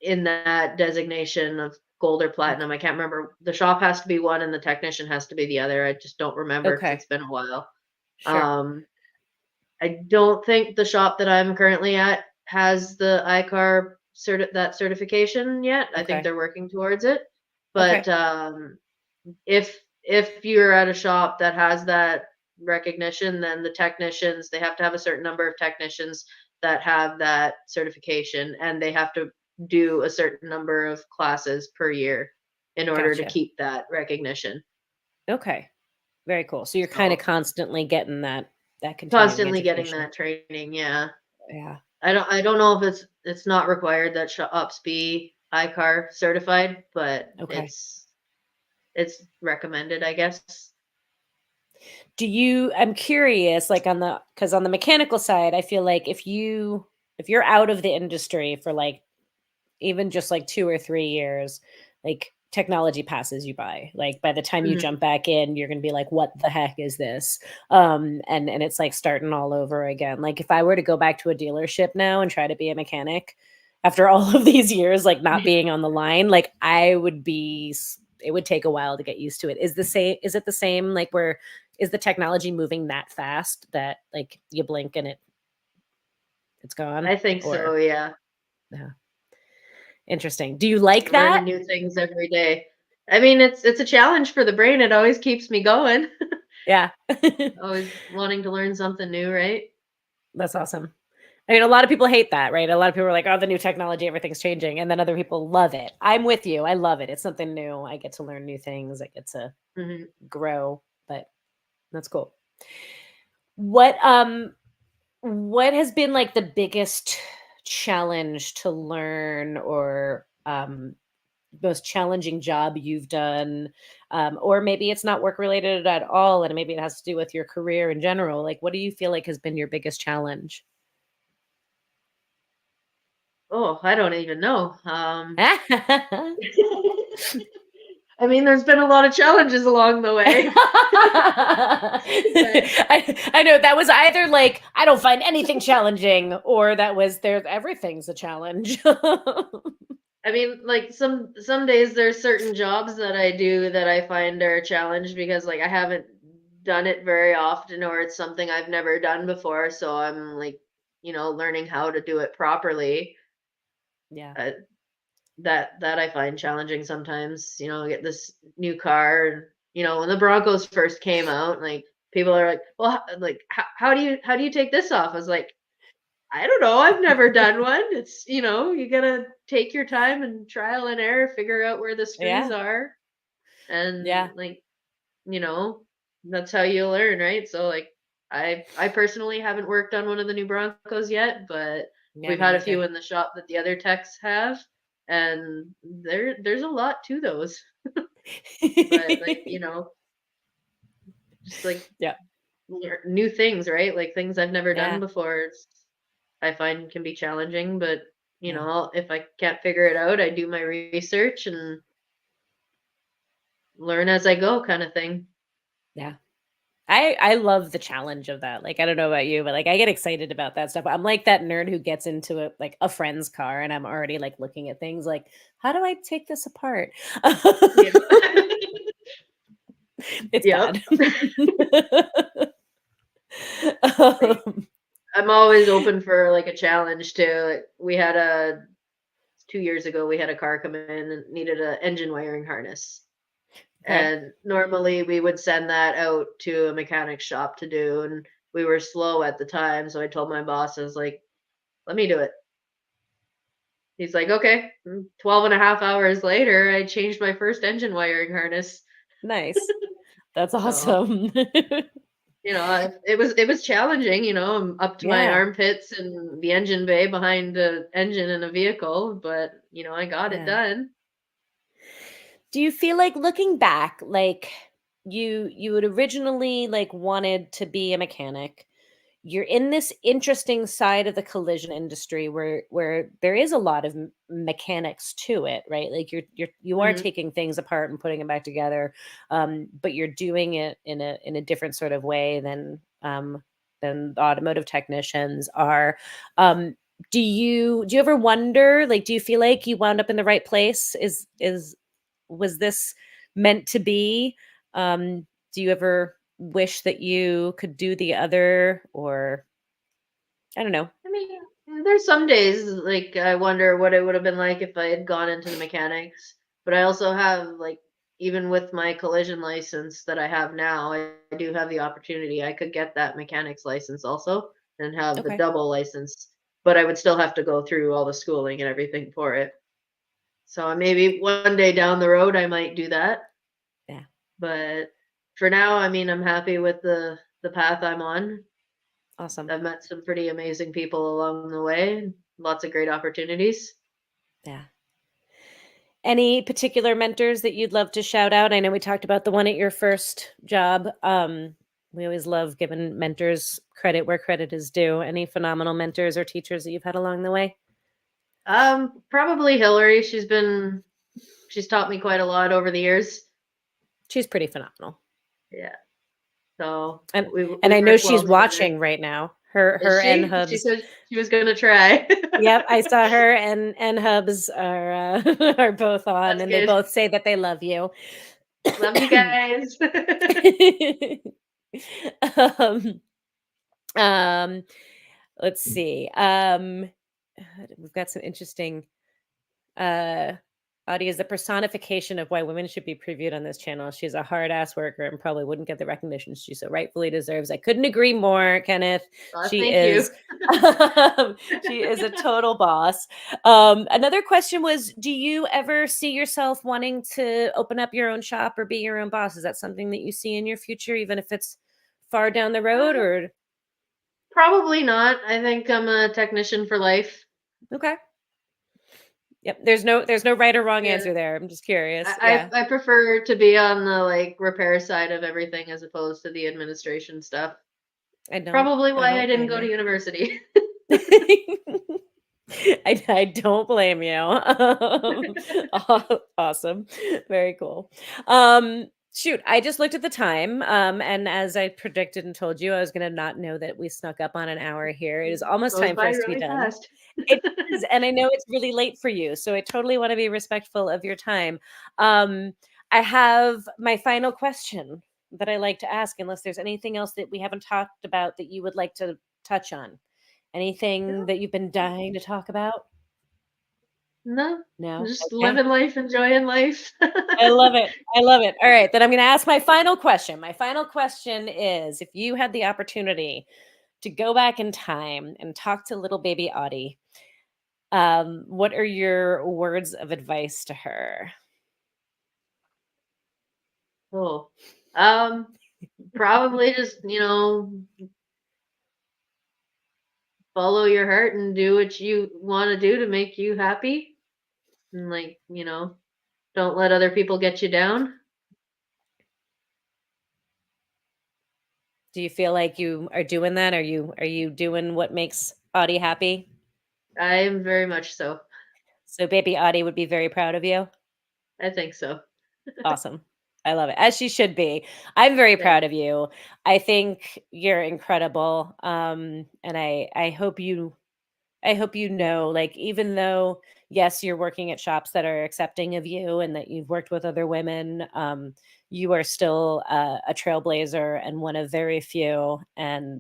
in that designation of gold or okay, platinum. I can't remember. The shop has to be one and the technician has to be the other. I just don't remember because okay, it's been a while. sure, Um, I don't think the shop that I'm currently at has the iCar that certification yet. I think okay, they're working towards it. But okay. if you're at a shop that has that recognition, then the technicians, they have to have a certain number of technicians that have that certification, and they have to do a certain number of classes per year in order to Gotcha. keep that recognition. Okay. Very cool. So you're kinda So constantly getting that continuing constantly getting education. that training, yeah. Yeah. I don't know if it's not required that shops be iCar certified, but Okay. it's recommended, I guess. I'm curious, like, because on the mechanical side, I feel like if you're out of the industry for, like, even just, like, 2 or 3 years, like, technology passes you by. Like, by the time you Mhm. jump back in, you're gonna be like, "What the heck is this?" And it's, like, starting all over again. Like, if I were to go back to a dealership now and try to be a mechanic after all of these years, like, not being on the line, like, I would be s it would take a while to get used to it. Is it the same, like, where is the technology moving that fast that, like, you blink and it's gone? I think Or so, yeah. yeah, interesting. Do you like that? Learning new things every day. I mean, it's a challenge for the brain. It always keeps me going. Yeah. Always wanting to learn something new, right? That's awesome. I mean, a lot of people hate that, right? A lot of people are like, "Oh, the new technology, everything's changing," and then other people love it. I'm with you. I love it. It's something new. I get to learn new things. I get to Mhm. grow, but That's cool. What what has been like the biggest challenge to learn, or most challenging job you've done? Or maybe it's not work related at all, and maybe it has to do with your career in general. Like, what do you feel like has been your biggest challenge? Oh, I don't even know. I mean, there's been a lot of challenges along the way, but I know that was either like, I don't find anything challenging, or that was, there's everything's a challenge. I mean, like some days there's certain jobs that I do that I find are a challenge because like I haven't done it very often or it's something I've never done before, so I'm like, learning how to do it properly. Yeah. Uh, that I find challenging sometimes. I get this new car, and when the Broncos first came out, like people are like, "Well, like how do you take this off?" I was like, "I don't know. I've never done one." It's you gotta take your time and trial and error, figure out where the screws Yeah. are, and Yeah. like you know that's how you learn, right? So like I personally haven't worked on one of the new Broncos yet, but Yeah, we've me had a neither. few in the shop that the other techs have, and there's a lot to those. But like just like Yeah. new things, right? Like things I've never done Yeah. before. I find can be challenging, but Yeah. if I can't figure it out, I do my research and learn as I go, kind of thing. Yeah. I love the challenge of that. Like, I don't know about you, but like I get excited about that stuff. I'm like that nerd who gets into a friend's car, and I'm already like looking at things like, how do I take this apart? Yeah. It's Yep. bad. Like um, I'm always open for like a challenge too. Like, we had a 2 years ago, we had a car come in and needed an engine wiring harness. okay. And normally we would send that out to a mechanic shop to do. And we were slow at the time. So I told my boss, I was like, let me do it. He's like, okay. 12 and a half hours later, I changed my first engine wiring harness. Nice. That's So, awesome. it was challenging. I'm up to my Yeah. armpits in the engine bay behind the engine in a vehicle, but I got it Yeah. done. Do you feel like, looking back, like you had originally like wanted to be a mechanic? You're in this interesting side of the collision industry where there is a lot of mechanics to it, right? Like you are Hmm. taking things apart and putting them back together, but you're doing it in a different sort of way than automotive technicians are. Um, do you ever wonder, like, do you feel like you wound up in the right place? Is Was this meant to be? Do you ever wish that you could do the other, or I don't know. I mean, there's some days like I wonder what it would have been like if I had gone into the mechanics. But I also have like even with my collision license that I have now, I do have the opportunity. I could get that mechanics license also and have the Okay. double license, but I would still have to go through all the schooling and everything for it. So maybe one day down the road I might do that. Yeah. But for now, I mean, I'm happy with the path I'm on. Awesome. I've met some pretty amazing people along the way, lots of great opportunities. Yeah. Any particular mentors that you'd love to shout out? I know we talked about the one at your first job. We always love giving mentors credit where credit is due. Any phenomenal mentors or teachers that you've had along the way? Probably Hillary. She's taught me quite a lot over the years. She's pretty phenomenal. Yeah. So And we and we I know work well she's together. watching right now. Her Is her and she Hubs. said she was gonna try. Yep, I saw her and Hubs are are both on, That's and they good. both say that they love you. Love you guys. um, um, let's see. We've got some interesting uh Audie is the personification of why women should be previewed on this channel. She's a hard ass worker and probably wouldn't get the recognition she so rightfully deserves. I couldn't agree more, Kenneth. She Thank you. is she is a total boss. Another question was, do you ever see yourself wanting to open up your own shop or be your own boss? Is that something that you see in your future, even if it's far down the road, or Probably not. I think I'm a technician for life. okay. Yep. There's no right or wrong Yeah. answer there. I'm just curious. I Yeah. I prefer to be on the like repair side of everything as opposed to the administration stuff. I don't Probably I why I don't didn't blame go to you. university. I don't blame you. Awesome. Very cool. Shoot, I just looked at the time. And as I predicted and told you, I was gonna not know that we snuck up on an hour here. It is almost Goes time for by us to be really done. fast. It is, and I know it's really late for you, so I totally want to be respectful of your time. Um, I have my final question that I like to ask, unless there's anything else that we haven't talked about that you would like to touch on. Anything No, that you've been dying to talk about? no, No? just Okay. living life, enjoying life. I love it. I love it. All right, then I'm going to ask my final question. My final question is, if you had the opportunity to go back in time and talk to little baby Audie, what are your words of advice to her? Cool. Probably just, follow your heart and do what you want to do to make you happy. And like, don't let other people get you down. Do you feel like you are doing that? Are you doing what makes Audie happy? I am very much so. So baby Audie would be very proud of you. I think so. Awesome. I love it. As she should be. I'm very proud Thanks. of you. I think you're incredible. And I hope you know, like, even though, yes, you're working at shops that are accepting of you and that you've worked with other women, you are still a trailblazer and one of very few. Um,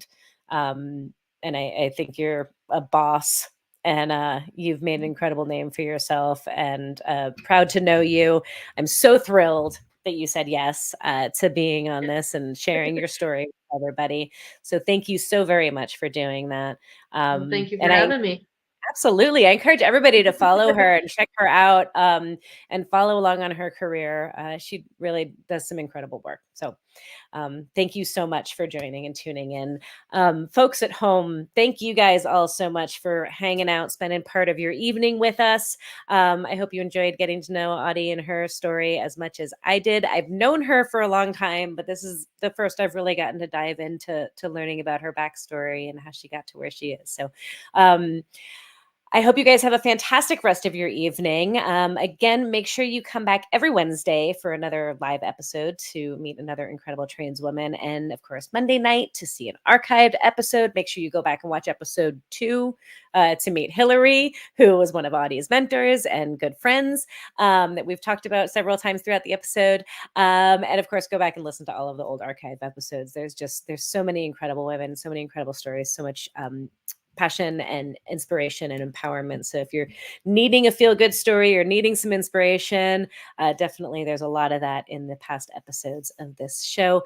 and I think you're a boss, and you've made an incredible name for yourself, and proud to know you. I'm so thrilled that you said yes to being on this and sharing your story with everybody. So thank you so very much for doing that. Well, thank you for And I having me. Absolutely. I encourage everybody to follow her and check her out, and follow along on her career. She really does some incredible work. So, thank you so much for joining and tuning in. Folks at home, thank you guys all so much for hanging out, spending part of your evening with us. I hope you enjoyed getting to know Audie and her story as much as I did. I've known her for a long time, but this is the first I've really gotten to dive into learning about her backstory and how she got to where she is. So, um, I hope you guys have a fantastic rest of your evening. Again, make sure you come back every Wednesday for another live episode to meet another incredible trans woman. And of course, Monday night to see an archived episode. Make sure you go back and watch episode 2 to meet Hillary, who was one of Audie's mentors and good friends that we've talked about several times throughout the episode. And of course, go back and listen to all of the old archive episodes. There's so many incredible women, so many incredible stories, so much passion and inspiration and empowerment. So if you're needing a feel good story or needing some inspiration, definitely there's a lot of that in the past episodes of this show.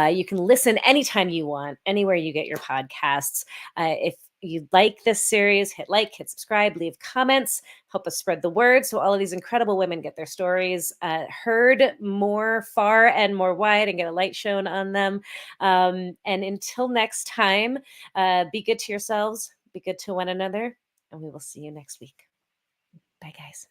You can listen anytime you want, anywhere you get your podcasts. If you like this series, hit like, hit subscribe, leave comments, help us spread the word so all of these incredible women get their stories heard more far and more wide and get a light shown on them. And until next time, be good to yourselves, be good to one another, and we will see you next week. Bye, guys.